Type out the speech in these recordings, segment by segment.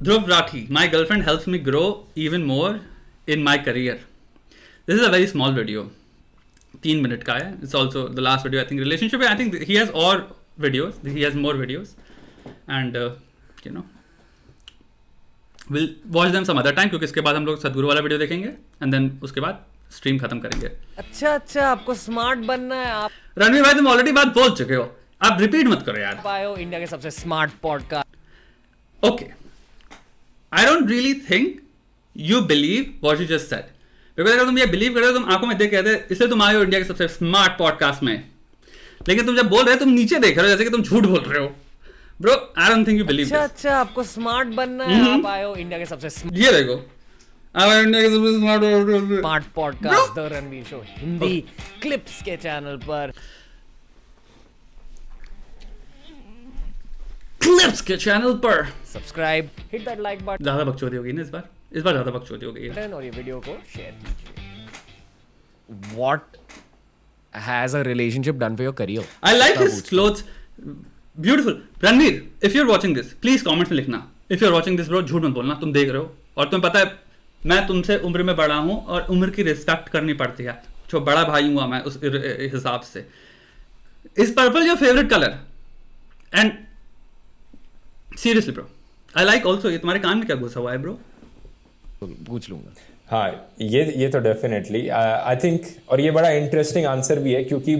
Dhruv Rathi, my girlfriend helps me grow even more in my career. This is a very small video. 3 minute का है. It's also the last video. I think relationship. I think he has और videos. He has more videos, and we'll watch them some other time क्योंकि इसके बाद हम लोग सदगुरु वाला वीडियो देखेंगे and then उसके बाद स्ट्रीम खत्म करेंगे. अच्छा आपको स्मार्ट बनना है. आप रणवीर भाई तुम ऑलरेडी बात बोल चुके हो, आप रिपीट मत करो यार. पायो इंडिया के सबसे smart podcast. Okay, I don't really think you believe what you just said. Because अगर तुम ये बिलीव कर रहे हो, तुम आंखों में देख कहते हैं इसलिए तुम आए हो इंडिया के सबसे स्मार्ट पॉडकास्ट में, लेकिन तुम जब बोल रहे हो तुम नीचे देख रहे हो जैसे कि तुम झूठ बोल रहे हो. Bro I don't think you believe. अच्छा आपको स्मार्ट बनना है. आप आए हो इंडिया के सबसे ये देखो, आप इंडिया के सबसे smart podcast the Ranveer show Hindi clips के चैनल पर. क्लिप्स के चैनल पर subscribe, hit that like button. ज्यादा बकचोदी होगी ना इस बार ज्यादा बकचोदी हो गई है. और ये वीडियो को शेयर कीजिए. What has a relationship done for your career? I like his clothes, beautiful. Ranveer, if you are watching this please comments में लिखना. If you are watching this bro, झूठ मत बोलना, तुम देख रहे हो और तुम्हें पता है मैं तुमसे उम्र में बड़ा हूं और उम्र की रिस्पेक्ट करनी पड़ती है. जो बड़ा भाई हुआ मैं उस हिसाब से. Is purple your favourite colour? And seriously bro, I like also. ये तुम्हारे कान में क्या घुसा हुआ है ब्रो? पूछ लूंगा. हाँ, ये तो डेफिनेटली आई थिंक, और ये बड़ा इंटरेस्टिंग आंसर भी है क्योंकि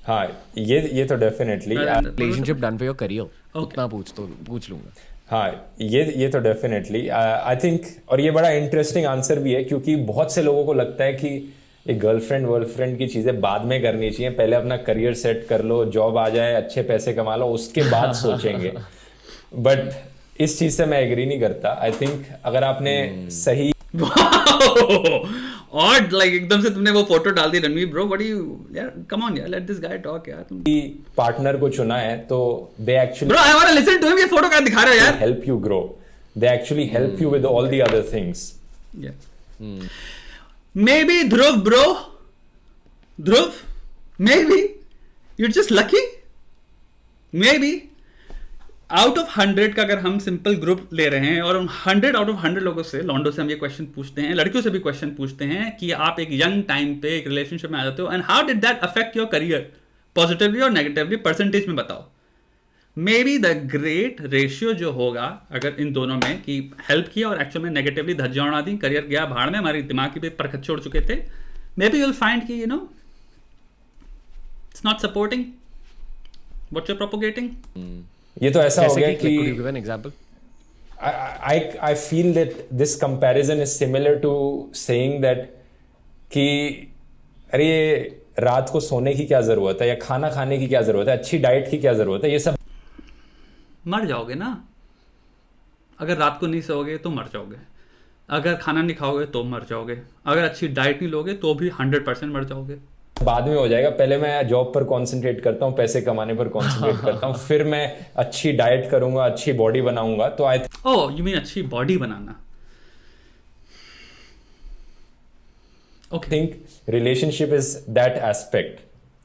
हाँ ये तो definitely relationship done for your career उतना पूछ लूंगा. हाँ, ये तो डेफिनेटली आई थिंक, और ये बड़ा इंटरेस्टिंग आंसर भी है क्योंकि बहुत से लोगों को लगता है कि एक गर्लफ्रेंड वर्लफ्रेंड की चीज़ें बाद में करनी चाहिए, पहले अपना करियर सेट कर लो, जॉब आ जाए, अच्छे पैसे कमा लो, उसके बाद सोचेंगे. बट इस चीज़ से मैं एग्री नहीं करता. आई थिंक अगर आपने सही और लाइक एकदम से तुमने वो फोटो डाल दी रणवीर ब्रो, व्हाट यू यार, कम ऑन यार, लेट दिस गाय टॉक यार. तुम पार्टनर को चुना है तो they actually bro, I want to listen to him. ये फोटो क्या दिखा रहे हो यार? Help you grow. They actually help you with all the other things. Maybe Dhruv bro, Dhruv, maybe you're just lucky. Maybe out of 100 का अगर हम simple group ले रहे हैं और 100 आउट ऑफ 100 लोगों से, लॉन्डो से हम ये क्वेश्चन पूछते हैं, लड़कियों से भी क्वेश्चन पूछते हैं कि आप एक यंग टाइम पे एक रिलेशनशिप में आ जाते हो and how did that affect your career, positively और नेगेटिवली, परसेंटेज में बताओ. May be the great ratio जो होगा अगर इन दोनों में कि हेल्प किया और एक्चुअल में नेगेटिवली धज्जियां उड़ा दी, करियर गया भाड़ में, हमारी दिमाग की भी परखच्चे उड़ चुके थे, मे बी यूल फाइंड कि it's not supporting what you are propagating. ये तो ऐसा हो गया कि give an example. I feel that this comparison is similar to saying that कि अरे रात को सोने की क्या जरूरत है या खाना खाने की क्या जरूरत है, अच्छी डाइट की क्या जरूरत है, ये सब. मर जाओगे ना अगर रात को नहीं सोओगे तो मर जाओगे, अगर खाना नहीं खाओगे तो मर जाओगे, अगर अच्छी डाइट नहीं लोगे तो भी 100% मर जाओगे. बाद में हो जाएगा. पहले मैं जॉब पर कंसंट्रेट करता हूँ, पैसे कमाने पर कंसंट्रेट करता हूँ, फिर मैं अच्छी डाइट करूंगा, अच्छी बॉडी बनाऊंगा. तो आई यू मीन अच्छी body banana. think relationship is that aspect.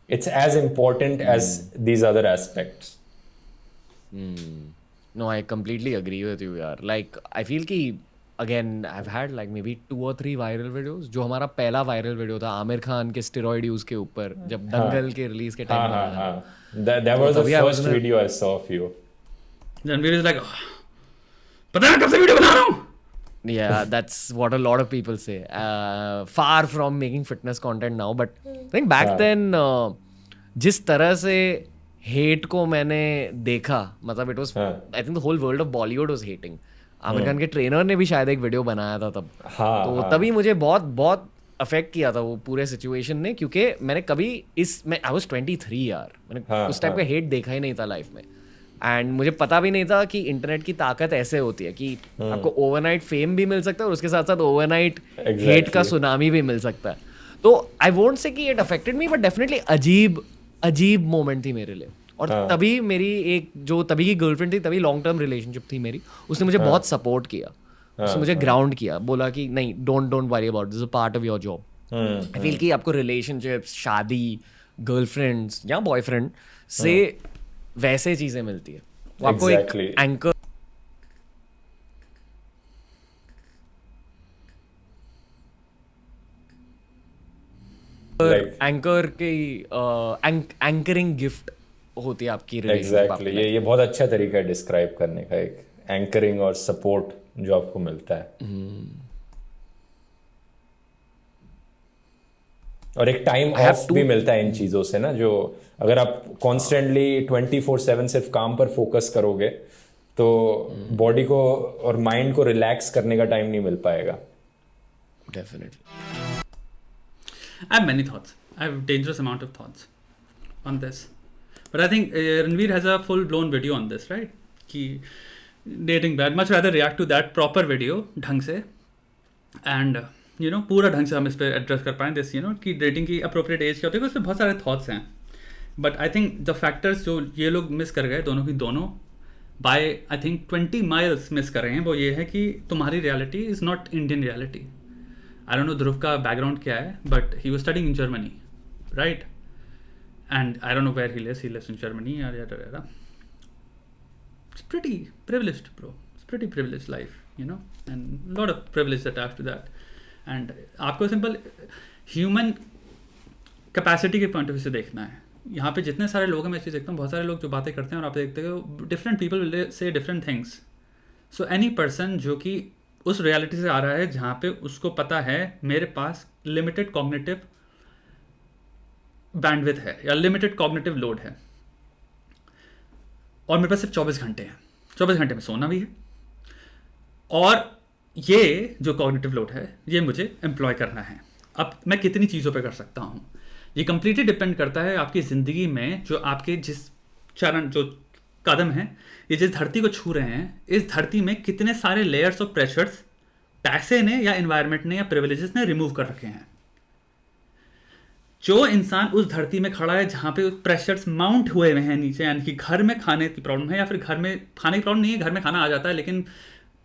It's as important as these other aspects. No, I completely agree with you यार. Like I feel कि again I've had like maybe 2 or 3 viral videos. जो हमारा पहला viral video था आमिर खान के steroid use के ऊपर, जब दंगल के रिलीज के time That was the first video I saw of you. Ranveer is like, पता है कब से वीडियो बना रहा हूँ. Yeah, that's what a lot of people say. Far from making fitness content now, but I think back then जिस तरह से हेट को मैंने देखा, मतलब it was I think the whole world of Bollywood was hating. Aamir Khan के trainer ने भी शायद एक वीडियो बनाया था तब. तो तभी मुझे बहुत बहुत अफेक्ट किया था वो पूरे सिचुएशन ने, क्योंकि मैंने कभी मैं आई वाज 23 यार, मैंने उस टाइप का हेट देखा ही नहीं था लाइफ में. एंड मुझे पता भी नहीं था कि इंटरनेट की ताकत ऐसे होती है कि आपको ओवरनाइट फेम भी मिल सकता है और उसके साथ साथ ओवरनाइट हेट का सुनामी भी मिल सकता है. तो आई वोंट से कि it affected me, but definitely अजीब मोमेंट थी मेरे लिए. और तभी मेरी तभी की गर्लफ्रेंड थी, तभी लॉन्ग टर्म रिलेशनशिप थी मेरी, उसने मुझे बहुत सपोर्ट किया, उसने मुझे ग्राउंड किया, बोला कि नहीं, don't worry about this, is a part of your job. I feel कि आपको रिलेशनशिप्स, शादी, गर्लफ्रेंड्स या बॉयफ्रेंड से वैसे चीजें मिलती है, वो आपको एक एंकर एंकर की एंकरिंग गिफ्ट होती है आपकी रिलेशनशिप एग्जैक्टली ये बहुत अच्छा तरीका है डिस्क्राइब करने का, एक एंकरिंग और सपोर्ट जो आपको मिलता है। और एक टाइम ऑफ भी मिलता है इन चीज़ों से ना, जो अगर आप कॉन्स्टेंटली 24/7 सिर्फ काम पर फोकस करोगे तो बॉडी को और माइंड को रिलैक्स करने का टाइम नहीं मिल पाएगा। Definitely. I have many thoughts. I have dangerous amount of thoughts on this. But I think Ranveer has a full-blown video on this, right? कि dating bad. Much rather react to that proper video ढंग से and पूरा ढंग से हम इस पर address कर पाएँ this कि dating की appropriate age क्या होती है, उसमें बहुत सारे thoughts हैं। But I think the factors जो ये लोग मिस कर गए दोनों की दोनों by I think 20 miles miss कर रहे हैं, वो ये है कि तुम्हारी reality is not Indian reality. I don't know ध्रुव का बैकग्राउंड क्या है, but he was studying in Germany, right? And I don't know where he lives in Germany यार। It's pretty privileged, bro. It's pretty privileged life, and a lot of privilege attached to that. And आपको simple human capacity के point of view से देखना है। यहाँ पे जितने सारे लोग हैं, मैं चीज़ देखता हूँ, बहुत सारे लोग जो बातें करते हैं और आप देखते हो different people will say different things. So any person जो कि उस रियलिटी से आ रहा है जहाँ पे उसको पता है मेरे पास लिमिटेड कॉग्निटिव बैंडविड्थ है या लिमिटेड कॉग्निटिव लोड है और मेरे पास सिर्फ 24 घंटे हैं, 24 घंटे में सोना भी है और ये जो कॉग्निटिव लोड है ये मुझे एम्प्लॉय करना है। अब मैं कितनी चीज़ों पे कर सकता हूँ, ये कंप्लीटली डिपेंड करता है आपकी ज़िंदगी में जो आपके जिस चरण जो कदम हैं, ये जिस धरती को छू रहे हैं, इस धरती में कितने सारे लेयर्स ऑफ प्रेशर्स पैसे ने या एनवायरनमेंट ने या प्रिविलेजेस ने रिमूव कर रखे हैं। जो इंसान उस धरती में खड़ा है जहाँ पे प्रेशर्स माउंट हुए हुए हैं नीचे, यानी कि घर में खाने की प्रॉब्लम है या फिर घर में खाने की प्रॉब्लम नहीं है, घर में खाना आ जाता है लेकिन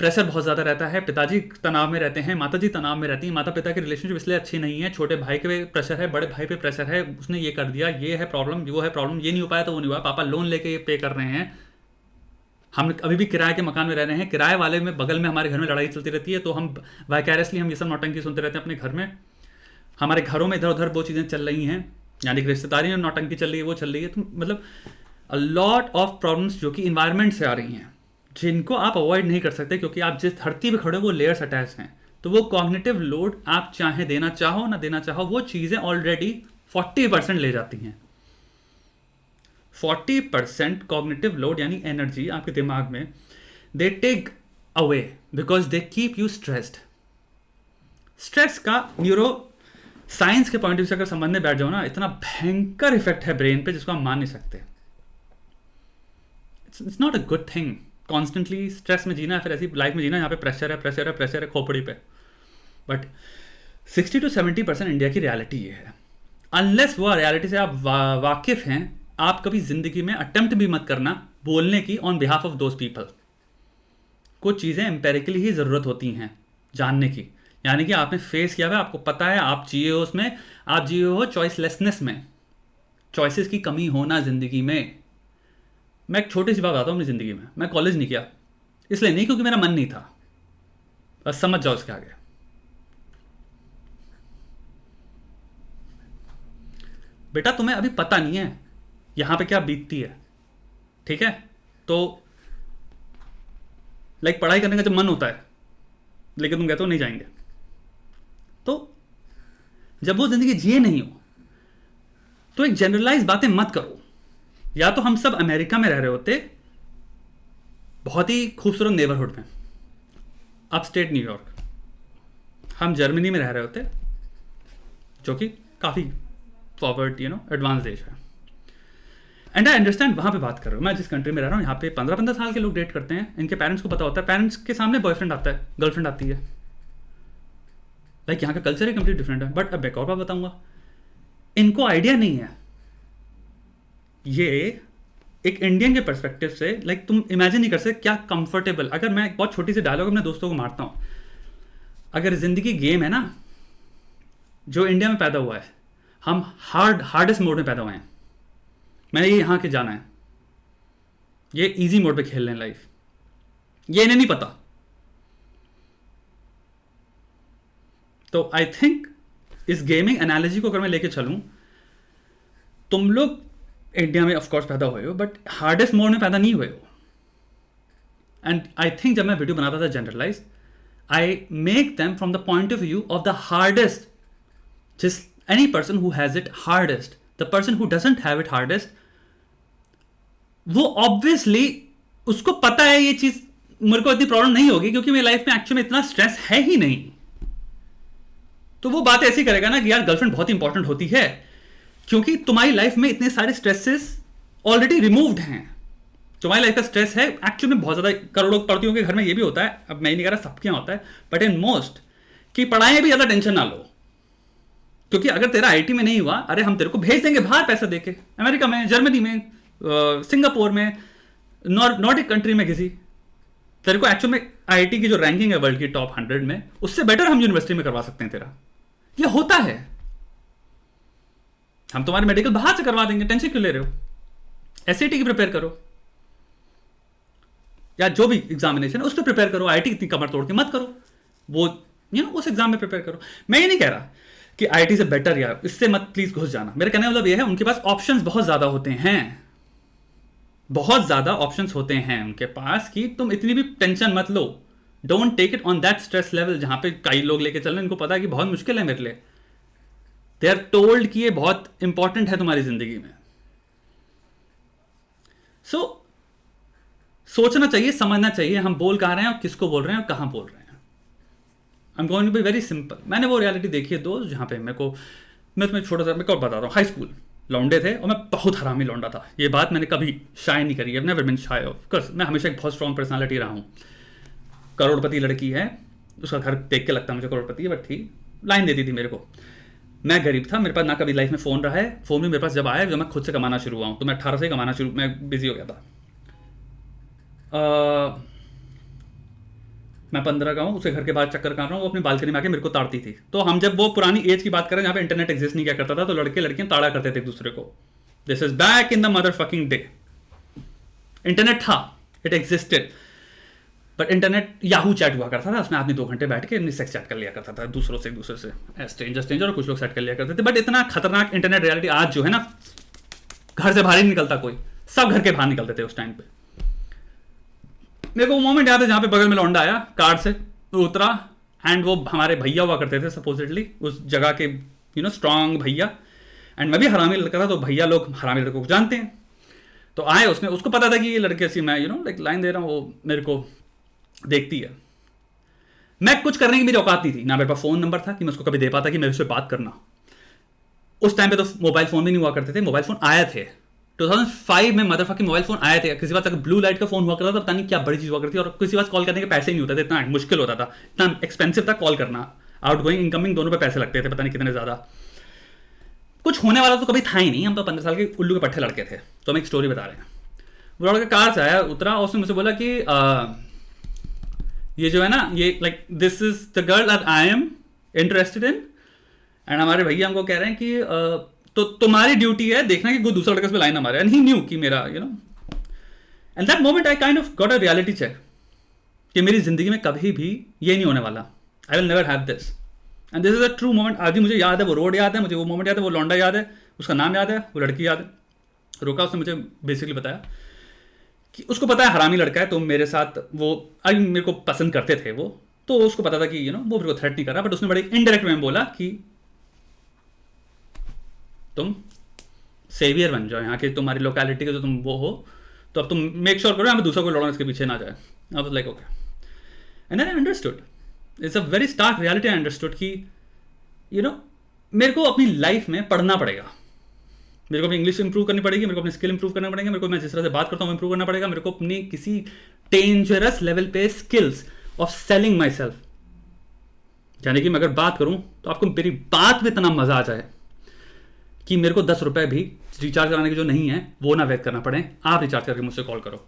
प्रेशर बहुत ज़्यादा रहता है, पिताजी तनाव में रहते हैं, माताजी तनाव में रहती हैं, माता पिता की रिलेशनशिप इसलिए अच्छी नहीं है, छोटे भाई पे प्रेशर है, बड़े भाई पे प्रेशर है, उसने ये कर दिया, ये है प्रॉब्लम, वो है प्रॉब्लम, ये नहीं हो पाया तो वो नहीं हुआ, पापा लोन लेके पे कर रहे हैं, हम अभी भी किराए के मकान में रह रहे हैं, किराए वाले में बगल में हमारे घर में लड़ाई चलती रहती है, तो हम वाइकैरियसली हम ये सब नौटंकी सुनते रहते हैं अपने घर में, हमारे घरों में इधर उधर वो चीज़ें चल रही हैं, यानी कि रिश्तेदारी में नौटंकी चल रही है, वो चल रही है, तो मतलब अ लॉट ऑफ प्रॉब्लम्स जो कि इन्वायरमेंट से आ रही हैं, जिनको आप अवॉइड नहीं कर सकते क्योंकि आप जिस धरती पे खड़े हो वो लेयर्स अटैच हैं। तो वो कॉग्निटिव लोड आप चाहे देना चाहो ना देना चाहो, वो चीज़ें ऑलरेडी 40% ले जाती हैं। 40% कॉग्निटिव लोड यानी एनर्जी आपके दिमाग में they take away because they keep you stressed. Stress का न्यूरो साइंस के पॉइंट ऑफ व्यू से अगर समझने बैठ जाओ ना, इतना भयंकर इफेक्ट है ब्रेन पे जिसको हम मान नहीं सकते। It's not a good thing constantly stress में जीना है, फिर ऐसी लाइफ में जीना यहाँ पे प्रेशर है प्रेशर है प्रेशर है खोपड़ी पे। बट 60 to 70% इंडिया की रियलिटी ये है। अनलेस वो रियलिटी से आप वाकिफ हैं, आप कभी जिंदगी में अटेम्प्ट भी मत करना बोलने की on behalf of those people. कुछ चीज़ें एम्पेरिकली ही ज़रूरत होती हैं जानने की, यानी कि आपने फेस किया हुआ, आपको पता है, आप जिए हो उसमें, आप जिए हो चॉइसलेसनेस में, चॉइसेस की कमी होना ज़िंदगी में। मैं एक छोटी सी बात बताता हूँ अपनी ज़िंदगी में, मैं कॉलेज नहीं किया, इसलिए नहीं क्योंकि मेरा मन नहीं था, बस समझ जाओ उसके आगे। बेटा तुम्हें अभी पता नहीं है यहाँ पे क्या बीतती है, ठीक है? तो लाइक पढ़ाई करने का जब मन होता है लेकिन तुम कहते हो नहीं जाएंगे, तो जब वो ज़िंदगी जिए नहीं हो तो एक जनरलाइज बातें मत करो। या तो हम सब अमेरिका में रह रहे होते, बहुत ही खूबसूरत नेबरहुड में, अपस्टेट न्यूयॉर्क, हम जर्मनी में रह रहे होते जो कि काफ़ी फॉरवर्ड एडवांस देश है। एंड आई अंडरस्टैंड वहाँ पे बात कर रहा हूँ, मैं जिस कंट्री में रह रहा हूँ यहाँ पे 15-15 साल के लोग डेट करते हैं, इनके पेरेंट्स को पता होता है, पेरेंट्स के सामने बॉयफ्रेंड आता है, गर्लफ्रेंड आती है, लाइक यहाँ का कल्चर ही कंप्लीट डिफरेंट है। बट अब एक और बात बताऊँगा, इनको आइडिया नहीं है, ये एक इंडियन के पर्सपेक्टिव से लाइक तुम इमेजिन नहीं कर सकते क्या कंफर्टेबल। अगर मैं एक बहुत छोटी सी डायलॉग अपने दोस्तों को मारता हूँ, अगर जिंदगी गेम है ना जो इंडिया में पैदा हुआ है, हम हार्डेस्ट मोड में पैदा हुए हैं, मैंने ये यहाँ के जाना है, ये इजी मोड पे खेल रहे हैं लाइफ, ये इन्हें नहीं पता। तो आई थिंक इस गेमिंग एनालॉजी को अगर मैं लेके चलूँ तुम लोग इंडिया में ऑफकोर्स पैदा हुए हो, बट हार्डेस्ट मोड में पैदा नहीं हुए हो. एंड आई थिंक जब मैं वीडियो बनाता था generalise, I make them from the point of view of the hardest, जिस any person who has it hardest. The person who doesn't have it hardest, वो ऑब्वियसली उसको पता है ये चीज मेरे को इतनी प्रॉब्लम नहीं होगी, क्योंकि मेरी लाइफ में एक्चुअली में इतना स्ट्रेस है ही नहीं. तो वो बात ऐसी करेगा ना कि यार गर्लफ्रेंड बहुत इंपॉर्टेंट होती है, क्योंकि तुम्हारी लाइफ में इतने सारे स्ट्रेसेस ऑलरेडी रिमूव्ड हैं. तुम्हारी लाइफ का स्ट्रेस है एक्चुअली में बहुत ज्यादा. करोड़ों पड़तियों के घर में ये भी होता है, अब मैं नहीं कह रहा सबके यहाँ होता है, बट इन मोस्ट कि पढ़ाई में भी ज्यादा टेंशन ना लो, क्योंकि अगर तेरा आईटी में नहीं हुआ, अरे हम तेरे को भेज देंगे बाहर पैसा देके, अमेरिका में, जर्मनी में, सिंगापुर में, नॉर्डिक कंट्री में किसी. तेरे को एक्चुअल में आईआईटी की जो रैंकिंग है वर्ल्ड की टॉप 100 में, उससे बेटर हम यूनिवर्सिटी में करवा सकते हैं तेरा. ये होता है. हम तुम्हारे मेडिकल बाहर से करवा देंगे, टेंशन क्यों ले रहे हो? एसएटी की प्रिपेयर करो, या जो भी एग्जामिनेशन है उस पर प्रिपेयर करो. आईआईटी इतनी कमर तोड़ के मत करो, वो उस एग्जाम में प्रिपेयर करो. मैं ये नहीं कह रहा कि आईआईटी से बेटर यार, इससे मत प्लीज घुस जाना. मेरे कहने का मतलब ये है, उनके पास ऑप्शंस बहुत ज्यादा होते हैं, बहुत ज्यादा ऑप्शंस होते हैं उनके पास, कि तुम इतनी भी टेंशन मत लो. Don't take it on that stress level जहां पे कई लोग लेके चल रहे हैं, इनको पता है कि बहुत मुश्किल है मेरे लिए. दे आर टोल्ड कि ये बहुत इंपॉर्टेंट है तुम्हारी जिंदगी में. सो सोचना चाहिए, समझना चाहिए हम बोल कहाँ रहे हैं और किसको बोल रहे हैं और कहाँ बोल रहे हैं. I am going to be very simple. मैंने वो रियलिटी देखी है दोस्त, जहाँ पे मैं तुम्हें छोटा सा मैं बता रहा हूँ. हाई स्कूल लौंडे थे और मैं बहुत हरामी लौंडा था. ये बात मैंने कभी शाय नहीं करी. I've never been shy of course. मैं हमेशा एक बहुत स्ट्रॉन्ग पर्सनालिटी रहा हूँ. करोड़पति लड़की है, उसका घर देख के लगता है मुझे करोड़पति है, बट थी, लाइन देती थी मेरे को. मैं गरीब था, मेरे पास ना कभी लाइफ में फ़ोन रहा है. फ़ोन भी मेरे पास जब आया जब मैं खुद से कमाना शुरू हुआ हूँ, तो मैं 18 से कमाना शुरू, मैं बिजी हो गया था. मैं 15 का हूँ, उसके घर के बाहर चक्कर काट रहा हूँ, वो अपनी बालकनी में आके मेरे को ताड़ती थी. तो हम जब वो पुरानी एज की बात करें जहाँ पे इंटरनेट एग्जिस्ट नहीं किया करता था, तो लड़के लड़कियां ताड़ा करते थे एक दूसरे को. This is back in the mother fucking day. Internet था, it existed, but internet Yahoo chat हुआ करता था, उसमें आदमी 2 घंटे बैठ के अपनी सेक्स चैट कर लिया करता था दूसरों से, एक दूसरे से स्ट्रेंजर और कुछ लोग सेट कर लिया करते थे. बट इतना खतरनाक इंटरनेट रियलिटी आज जो है ना, घर से बाहर ही नहीं निकलता कोई, सब घर के बाहर निकलते थे उस टाइम पे. मेरे को वो मोमेंट याद है जहाँ पे बगल में लौंडा आया कार से, तो उतरा, एंड वो हमारे भैया हुआ करते थे सपोजिटली उस जगह के स्ट्रांग भैया. एंड मैं भी हरामी लड़का था, तो भैया लोग हरामी लड़कों को जानते हैं. तो आए, उसको पता था कि ये लड़के से मैं लाइक लाइन दे रहा हूँ, वो मेरे को देखती है. मैं कुछ करने की मेरी औकात नहीं थी ना, मेरे पास फ़ोन नंबर था कि मैं उसको कभी दे पाता कि मेरे से बात करना. उस टाइम पे तो मोबाइल फ़ोन भी नहीं हुआ करते थे. मोबाइल फ़ोन आए थे 2005 में, मदरफकिंग मोबाइल फ़ोन आए थे. किसी बात अगर ब्लू लाइट का फ़ोन हुआ करता था, पता नहीं क्या बड़ी चीज़ हुआ करती, और किसी बात कॉल करने के पैसे ही नहीं होते थे. इतना मुश्किल होता था, इतना एक्सपेंसिव था कॉल करना. आउट गोइंग इनकमिंग दोनों पे पैसे लगते थे, पता नहीं कितने ज़्यादा. कुछ होने वाला तो कभी था ही नहीं. हम तो 15 साल के उल्लू के पट्टे लड़के थे. तो हम एक स्टोरी बता रहे हैं. वो लड़का कार से आया, उतरा, और उसने मुझसे बोला कि ये जो है ना, ये like this is the girl that I am interested in. And हमारे भैया हमको कह रहे हैं कि तो तुम्हारी ड्यूटी है देखना कि कोई दूसरा लड़का इस पे लाइन ना मारे. एंड ही न्यू कि मेरा and that moment I kind of got a reality check कि मेरी जिंदगी में कभी भी ये नहीं होने वाला. I will never have this. And this is a true moment. आज भी मुझे याद है, वो रोड याद है, मुझे वो मोमेंट याद है, वो लौंडा याद है, उसका नाम याद है, वो लड़की याद है. रुका, उसने मुझे बेसिकली बताया कि उसको पता है हरामी लड़का है, तो मेरे साथ वो आई मेरे को पसंद करते थे वो. तो उसको पता था कि वो मेरे को थ्रेट नहीं कर रहा, बट उसने बड़े इनडायरेक्ट में बोला कि तुम सेवियर बन जाओ यहाँ के, तुम्हारी लोकेलिटी के जो तुम वो हो, तो अब तुम मेक श्योर करो यहाँ पे दूसरा कोई लौड़ा इसके पीछे ना जाए. I was like okay. And I understood. It's a very stark reality. I understood कि मेरे को अपनी लाइफ में पढ़ना पड़ेगा, मेरे को अपनी इंग्लिश इंप्रूव करनी पड़ेगी, मेरे को अपनी स्किल इंप्रूव करना पड़ेगा, मेरे को मैं जिस तरह से बात करता हूँ इंप्रूव करना पड़ेगा, मेरे को अपनी किसी डेंजरस लेवल पे skills of selling my self. यानी कि मैं अगर बात करूँ तो आपको मेरी बात में इतना मजा आ जाए कि मेरे को 10 रुपए भी रिचार्ज कराने की जो नहीं है वो ना वेट करना पड़े, आप रिचार्ज करके मुझसे कॉल करो.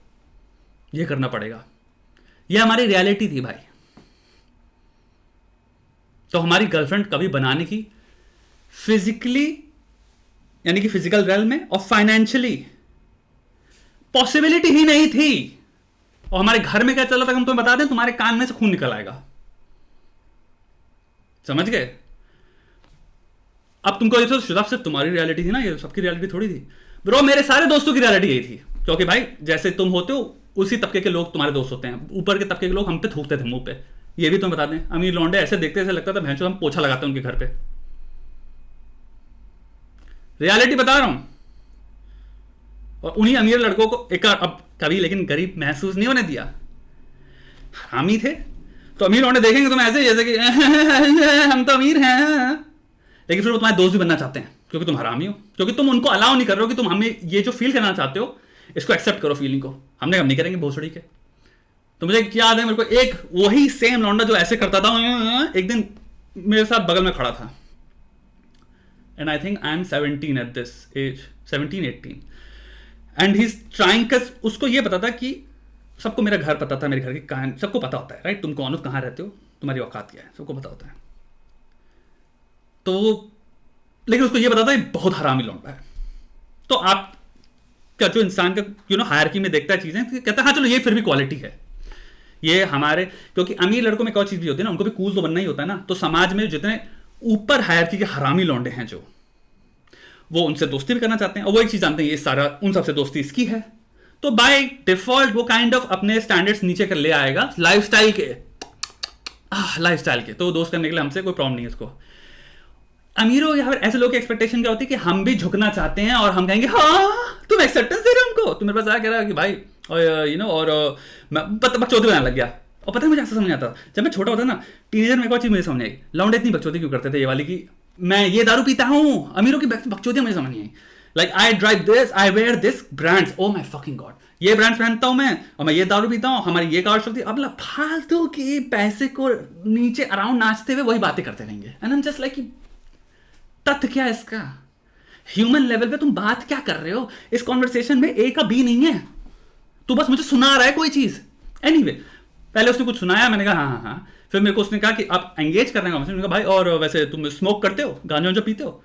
ये करना पड़ेगा. ये हमारी रियलिटी थी भाई. तो हमारी गर्लफ्रेंड कभी बनाने की फिजिकली, यानी कि फिजिकल रेल में, और फाइनेंशियली पॉसिबिलिटी ही नहीं थी. और हमारे घर में क्या चल रहा था हम तुम्हें बता दें, तुम्हारे कान में से खून निकल आएगा. समझ गए? अब तुमको ये तो सिर्फ तुम्हारी रियलिटी थी ना, ये सबकी रियलिटी थोड़ी थी ब्रो। मेरे सारे दोस्तों की रियलिटी यही थी, क्योंकि भाई जैसे तुम होते हो उसी तबके के लोग तुम्हारे दोस्त होते हैं। ऊपर के तबके के लोग हम पे थूकते थे मुंह पे, ये भी तुम्हें बता दें। अमीर लौंडे ऐसे देखते ऐसे लगता था भैंसो हम पोछा लगाते हैं उनके घर पे। रियलिटी बता रहा हूं। और उन्हीं अमीर लड़कों को एक अब कभी लेकिन गरीब महसूस नहीं होने दिया। हरामी थे तो अमीर लौंडे देखेंगे तुम्हें ऐसे जैसे कि हम तो अमीर हैं, लेकिन फिर वो तुम्हारे दोस्त भी बनना चाहते हैं क्योंकि तुम हरामी हो, क्योंकि तुम उनको अलाउ नहीं कर रहे हो कि तुम हमें ये जो फील करना चाहते हो इसको एक्सेप्ट करो फीलिंग को। हमने हम नहीं करेंगे भोसड़ी के। तो मुझे याद है, मेरे को एक वही सेम लौंडा जो ऐसे करता था एक दिन मेरे साथ बगल में खड़ा था, and I think I am 17 at this age, 17-18, and he is trying, उसको ये पता था कि सबको मेरा घर पता था, मेरे घर की कहानी सबको पता होता है, राइट? तुम कौन हो, कहाँ रहते हो, तुम्हारी औकात क्या है, सबको पता होता है। तो लेकिन उसको ये पता था ये बहुत हरामी लौंडा है। तो आप क्या जो इंसान का हायरार्की में देखता है चीजें, तो कहता है हाँ चलो ये फिर भी क्वालिटी है ये हमारे, क्योंकि अमीर लड़कों में एक और चीज भी होती है ना, उनको भी कूल तो बनना ही होता है ना। तो समाज में जितने ऊपर हायरार्की के हरामी लौंडे हैं जो, वो उनसे दोस्ती भी करना चाहते हैं, और वो एक चीज जानते हैं ये सारा उन सबसे दोस्ती इसकी है, तो बाय डिफॉल्ट वो काइंड ऑफ अपने स्टैंडर्ड्स नीचे कर ले आएगा लाइफस्टाइल के। तो दोस्त करने के लिए हमसे कोई प्रॉब्लम नहीं है उसको। अमीरों या फिर ऐसे लोग की एक्सपेक्टेशन क्या होती है कि हम भी झुकना चाहते हैं और हम कहेंगे हाँ तुम एक्सेप्टेंस दे रहे हो हमको, तुम मेरे पास आया कह रहा है कि भाई और मैं बकचोदी बनाने लग गया। और पता है मुझे ऐसा समझ आता, जब मैं छोटा होता ना टीनेजर में एक और चीज मुझे समझ आई, लौंडे इतनी बकचोदी क्यों करते थे ये वाली, कि मैं ये दारू पीता हूँ, अमीरों की बकचोदी मुझे समझ नहीं आई। Like I drive this, I wear this brands, oh my fucking God, ये ब्रांड्स पहनता हूं मैं, और मैं ये दारू पीता हूँ, हमारी ये कार चलती है। अब फालतू की पैसे को नीचे अराउंड नाचते हुए वही बातें करते रहेंगे, and I am just like तथ्य क्या है इसका, ह्यूमन लेवल पे तुम बात क्या कर रहे हो? इस कॉन्वर्सेशन में ए का बी नहीं है, तू बस मुझे सुना रहा है कोई चीज। एनीवे, पहले उसने कुछ सुनाया, मैंने कहा हाँ हाँ। फिर मेरे को उसने कहा कि आप एंगेज करने का, मैंने कहा भाई और वैसे तुम स्मोक करते हो, गांजा वांजा पीते हो?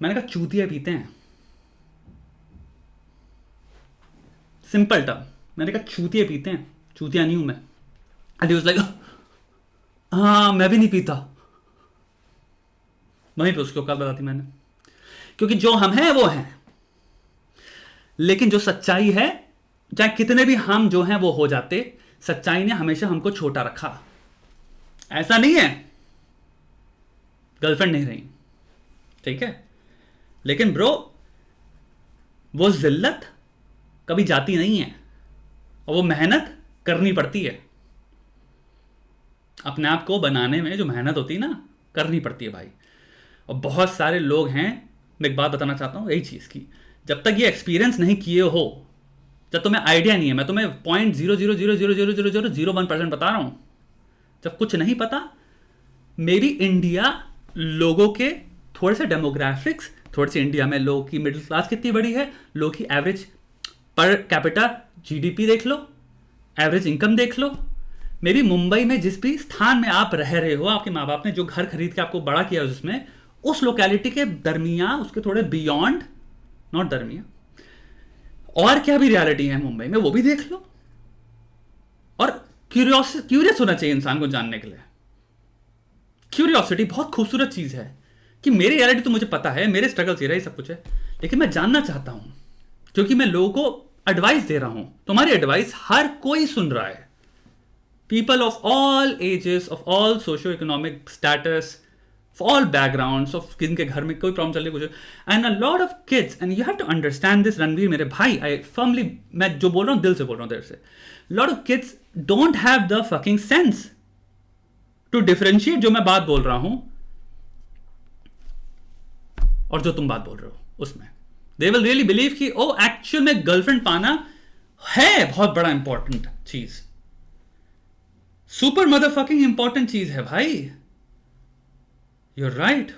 मैंने कहा चूतिया पीते हैं, सिंपल टर्म। मैंने कहा चूतिया पीते हैं, चूतिया नहीं हूं मैं। एंड ही वाज लाइक हाँ मैं भी नहीं पीता। वहीं पे उसकी औकात बताती मैंने, क्योंकि जो हम हैं वो हैं, लेकिन जो सच्चाई है, चाहे कितने भी हम जो हैं वो हो जाते, सच्चाई ने हमेशा हमको छोटा रखा। ऐसा नहीं है गर्लफ्रेंड नहीं रही, ठीक है, लेकिन ब्रो वो जिल्लत कभी जाती नहीं है, और वो मेहनत करनी पड़ती है। अपने आप को बनाने में जो मेहनत होती है ना, करनी पड़ती है भाई। और बहुत सारे लोग हैं, मैं एक बात बताना चाहता हूँ यही चीज़ की, जब तक ये एक्सपीरियंस नहीं किए हो, जब तुम्हें आइडिया नहीं है, मैं तुम्हें 0.0000001% बता रहा हूँ, जब कुछ नहीं पता, मे बी इंडिया लोगों के थोड़े से डेमोग्राफिक्स, थोड़े से इंडिया में लोगों की मिडिल क्लास कितनी बड़ी है, लोगों की एवरेज पर कैपिटा जीडीपी देख लो, एवरेज इनकम देख लो। मे बी मुंबई में जिस भी स्थान में आप रह रहे हो, आपके माँ बाप ने जो घर खरीद के आपको बड़ा किया उसमें, उस लोकेलिटी के दरमियान, उसके थोड़े बियॉन्ड, नॉट दरमियान, और क्या भी रियलिटी है मुंबई में वो भी देख लो। और क्यूरियस होना चाहिए इंसान को जानने के लिए। क्यूरियोसिटी बहुत खूबसूरत चीज है कि मेरी रियलिटी तो मुझे पता है, मेरे स्ट्रगल्स ये रही सब कुछ है, लेकिन मैं जानना चाहता हूं, क्योंकि मैं लोगों को एडवाइस दे रहा हूं। तुम्हारी एडवाइस हर कोई सुन रहा है, people of all ages, of all socio economic status, all backgrounds of जिनके घर में कोई प्रॉब्लम चल रही है कुछ, and a lot of kids, and you have to understand this Ranveer मेरे भाई, I firmly, मैं जो बोल रहा हूँ दिल से बोल रहा हूँ तेरे से, lot of kids don't have the fucking sense to differentiate जो मैं बात बोल रहा हूँ और जो तुम बात बोल रहे हो उसमें। they will really believe कि ओ एक्चुअल में गर्लफ्रेंड पाना है बहुत बड़ा इंपॉर्टेंट चीज, सुपर मदर फकिंग इंपॉर्टेंट चीज है भाई। You're right.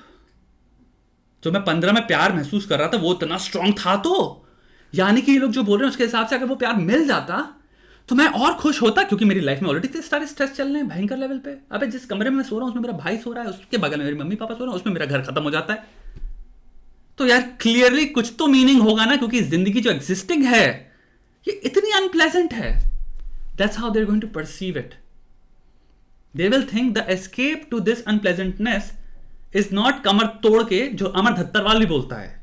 जो मैं 15 में प्यार महसूस कर रहा था वो इतना स्ट्रांग था, तो यानी कि ये लोग जो बोल रहे हैं उसके हिसाब से अगर वो प्यार मिल जाता तो मैं और खुश होता, क्योंकि मेरी लाइफ में ऑलरेडी सारे स्ट्रेस चल रहे हैं भयंकर लेवल पे। अबे जिस कमरे में मैं सो रहा हूं उसमें मेरा भाई सो रहा है, उसके बगल में मेरी मम्मी पापा सो रहे हैं, उसमें मेरा घर खत्म हो जाता है। तो यार क्लियरली कुछ तो मीनिंग होगा ना, क्योंकि जिंदगी जो एग्जिस्टिंग है ये इतनी अनप्लेजेंट है। That's how they are going to perceive it. They will think the escape to this unpleasantness is not कमर तोड़ के जो अमर धत्तरवाल भी बोलता है।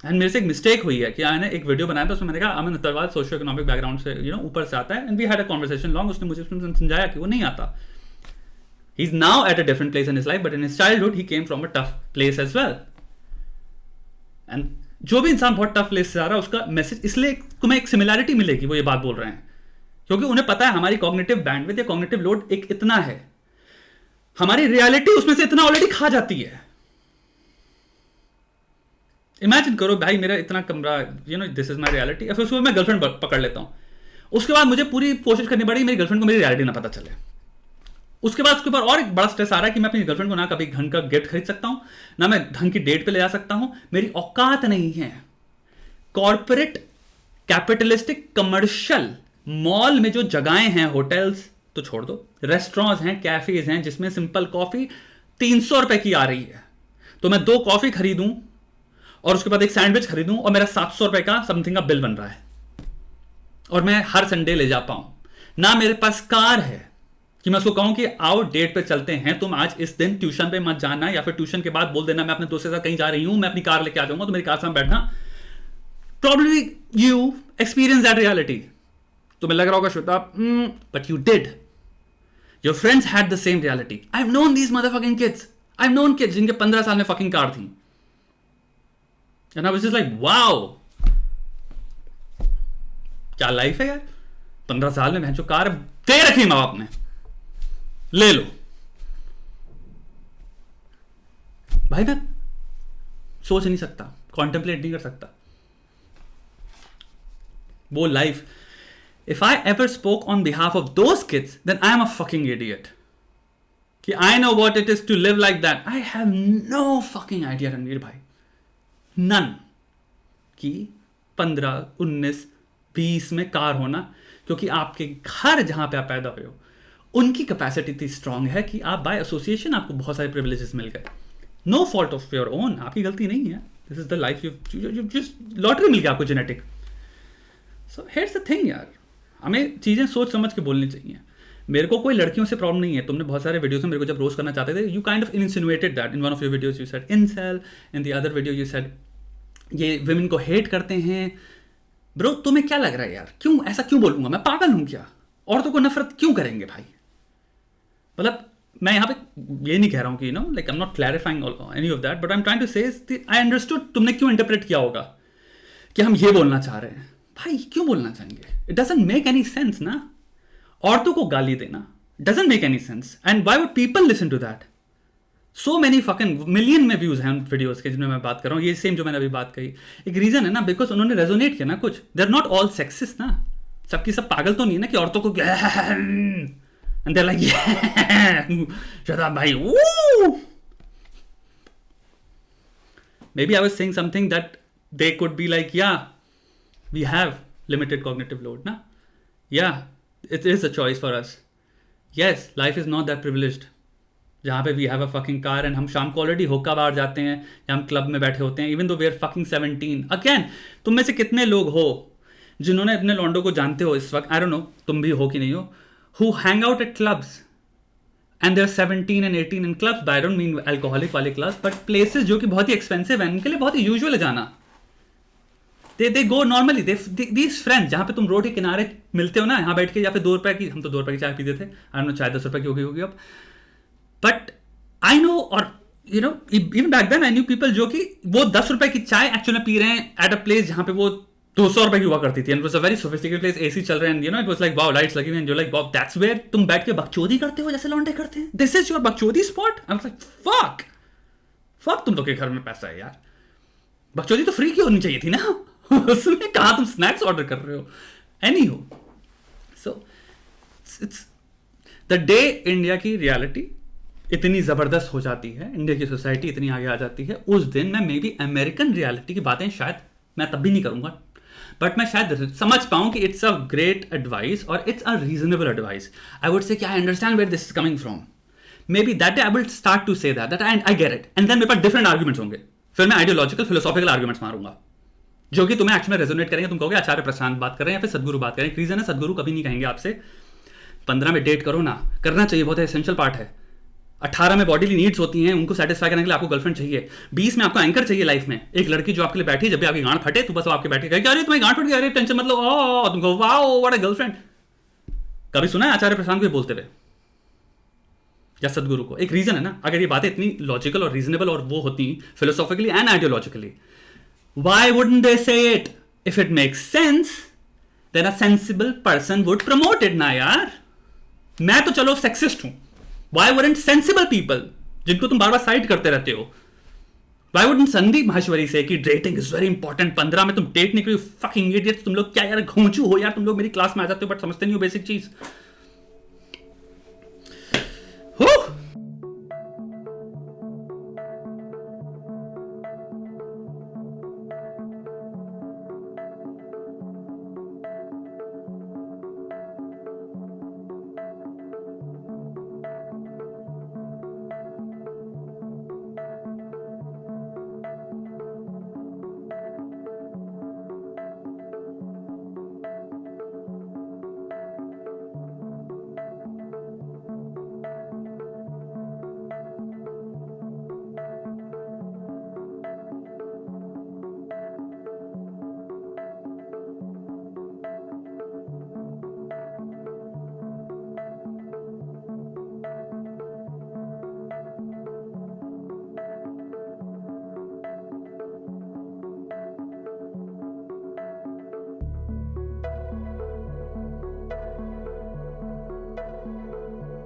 एंड मेरे से एक मिस्टेक हुई है कि मैंने एक वीडियो बनाया था, उसमें मैंने कहा Amar Dhattarwal socio economic background से ऊपर से आता है, and we had a conversation long. उसने मुझे समझाया कि वो नहीं आता। He is now at a different place in his life, but in his childhood he came from a tough place as well. And जो भी इंसान बहुत टफ प्लेस से आ रहा है उसका मैसेज, इसलिए तुम्हें एक सिमिलैरिटी मिलेगी वो ये बात बोल रहे हैं, क्योंकि उन्हें पता है हमारी कॉग्निटिव बैंडविड्थ या कॉग्निटिव लोड एक इतना है, हमारी रियलिटी उसमें से इतना ऑलरेडी खा जाती है। इमेजिन करो भाई मेरा इतना कमरा, दिस इज माई रियलिटी, फिर उसको मैं गर्लफ्रेंड पकड़ लेता हूं, उसके बाद मुझे पूरी कोशिश करनी पड़ेगी मेरी गर्लफ्रेंड को मेरी रियलिटी ना पता चले। उसके बाद उसके ऊपर और एक बड़ा स्ट्रेस आ रहा है कि मैं अपनी गर्लफ्रेंड को ना कभी ढंग का गिफ्ट खरीद सकता हूं, ना मैं ढंग की डेट पे ले जा सकता हूं, मेरी औकात नहीं है। कॉर्पोरेट कैपिटलिस्टिक कमर्शियल मॉल में जो जगहें हैं, होटल्स तो छोड़ दो, रेस्टोरेंट्स हैं, कैफेज हैं, जिसमें सिंपल कॉफी 300 रुपए की आ रही है, तो मैं 2 कॉफी खरीदूं और उसके बाद एक सैंडविच खरीदूं और मेरा 700 रुपए का समथिंग का बिल बन रहा है, और मैं हर संडे ले जा पाऊं। ना मेरे पास कार है कि मैं उसको कहूं कि आओ डेट पे चलते हैं, तुम आज इस दिन ट्यूशन पे मत जाना, या फिर ट्यूशन के बाद बोल देना मैं अपने दोस्त के साथ कहीं जा रही हूं, मैं अपनी कार लेके आ जाऊंगा, तो मेरी कार से बैठना। Probably you experience that reality. तुम्हें लग रहा होगा Shweta, but you did. Your friends had the same reality. I've known these motherfucking kids. I've known kids जिनके 15 साल में fucking कार थी. And I was just like, wow. क्या लाइफ है यार, 15 साल में जो कार दे रखी माँ बाप ने, ले लो भाई। मैं सोच नहीं सकता, कॉन्टेम्पलेट नहीं कर सकता वो life. If I ever spoke on behalf of those kids, then I am a fucking idiot. कि I know what it is to live like that. I have no fucking idea, Ranveer भाई, none. कि 15, 19, 20 में car होना, क्योंकि आपके घर जहां पे आप पैदा हुए हो उनकी कैपेसिटी इतनी स्ट्रांग है कि आप बाय एसोसिएशन आपको बहुत सारे प्रिविलेजेस मिल गए। No fault of your own, आपकी गलती नहीं है। This is the life you just lottery मिल गया आपको, genetic. So here's the thing यार, हमें चीज़ें सोच समझ के बोलनी चाहिए। मेरे को कोई लड़कियों से प्रॉब्लम नहीं है। तुमने बहुत सारे वीडियोस में मेरे को जब रोस्ट करना चाहते थे, you kind of insinuated that in one of your videos, you said incel, in the other video you said ये विमेन को हेट करते हैं। ब्रो तुम्हें क्या लग रहा है यार, क्यों ऐसा क्यों बोलूंगा, मैं पागल हूं क्या? औरतों को नफरत क्यों करेंगे भाई? मतलब मैं यहाँ पे ये नहीं कह रहा हूँ कि like I am not clarifying any of that, but I am trying to say I understood तुमने क्यों इंटरप्रेट किया होगा कि हम ये बोलना चाह रहे हैं। भाई क्यों बोलना चाहेंगे? It doesn't make any sense ना। औरतों को गाली देना doesn't make any sense, and why would people listen to that? So many fucking million में व्यूज हैं वीडियोस के जिनमें मैं बात कर रहा हूँ। ये सेम जो मैंने अभी बात कही, एक रीजन है ना, बिकॉज उन्होंने रेजोनेट किया ना कुछ। They are not all sexist ना, सबकी सब पागल तो नहीं है ना कि औरतों को एंड दे लाइक शदाब भाई maybe I was saying something that they could be like या we have limited cognitive load ना, या it is a choice for us. Yes, life is not that privileged जहाँ पे we have a fucking car and हम शाम को already होका बार जाते हैं या हम क्लब में बैठे होते हैं, even though we are fucking 17। Again, तुम में से कितने लोग हो जिन्होंने अपने लॉन्डो को जानते हो इस वक्त, आई डोंट नो तुम भी हो कि नहीं हो, who hang out at clubs and they're 17 and 18 in clubs, but I don't mean alcoholic वाले clubs, but places जो कि बहुत ही expensive हैं, उनके लिए बहुत ही usual है जाना। they go normally, these friends जहाँ पे तुम रोड के किनारे मिलते हो ना, यहाँ बैठ के, या फिर 2 रुपए की, हम तो 2 रुपए की चाय पीते थे, I don't know चाय 10 रुपए की होगी अब, but I know, और even back then I knew people जो कि वो 10 रुपए की चाय एक्चुअली पी रहे हैं at a place जहाँ पे वो 200 रुपए की हुआ करती थी, and it was a very sophisticated place, AC चल रहे हैं, it was like wow, lights लगी हुई हैं, you're like wow, that's where तुम बैठ के बकचोदी करते हो जैसे लौंडे करते हैं, this is your बकचोदी spot। I was like fuck तुम लोग के घर में पैसा है यार, बकचोदी तो फ्री की होनी चाहिए थी ना उसमें कहाँ तुम स्नैक्स ऑर्डर कर रहे हो। Anyhow, so it's the day India की रियलिटी इतनी जबरदस्त हो जाती है, इंडिया की सोसाइटी इतनी आगे आ जाती है, उस दिन मैं मे बी अमेरिकन रियलिटी की बातें शायद मैं तब भी नहीं करूंगा, बट मैं शायद समझ पाऊं कि इट्स अ ग्रेट एडवाइस और it's a reasonable advice. I would say कि I understand where this is coming from, maybe that I will start to say that I get it, and then मेरे पास different arguments होंगे, फिर मैं ideological philosophical arguments मारूंगा जो कि तुम्हें एक्चुअली रेजोनेट करेंगे। तुम कहोगे आचार्य प्रशांत बात कर रहे हैं या फिर सदगुरु बात कर रहे हैं। रीजन है, सदगुरु कभी नहीं कहेंगे आपसे 15 में डेट करो ना, करना चाहिए, बहुत एसेंशियल पार्ट है। 18 में बॉडीली नीड्स होती हैं, उनको सेटिस्फाई करने के लिए आपको गर्लफ्रेंड चाहिए। 20 में आपको एंकर चाहिए लाइफ में, एक लड़की जो आपके लिए बैठी, जब भी आपकी गांड फटे तो बस वो आपके बैठे कहे अरे तुम्हारी गांड फट गई, अरे टेंशन मत लो, ओ तुमको वाओ व्हाट अ गर्लफ्रेंड। कभी सुना है आचार्य प्रशांत को बोलते हुए या सदगुरु को? एक रीजन है ना, अगर ये बातें इतनी लॉजिकल और रीजनेबल और वो होती philosophically and ideologically, why wouldn't they say it? If it makes sense then a sensible person would promote it ना यार। मैं तो चलो सेक्सिस्ट हूं, व्हाई वुडंट सेंसिबल पीपल जिनको तुम बार बार साइड करते रहते हो, व्हाई वुडंट संदीप माहेश्वरी से कि डेटिंग इज वेरी इंपॉर्टेंट, 15 में तुम डेट नहीं करो, फकिंग इडियट्स तुम लोग, क्या यार घोंचू हो यार तुम लोग, मेरी क्लास में आ जाते हो बट समझते नहीं हो बेसिक चीज।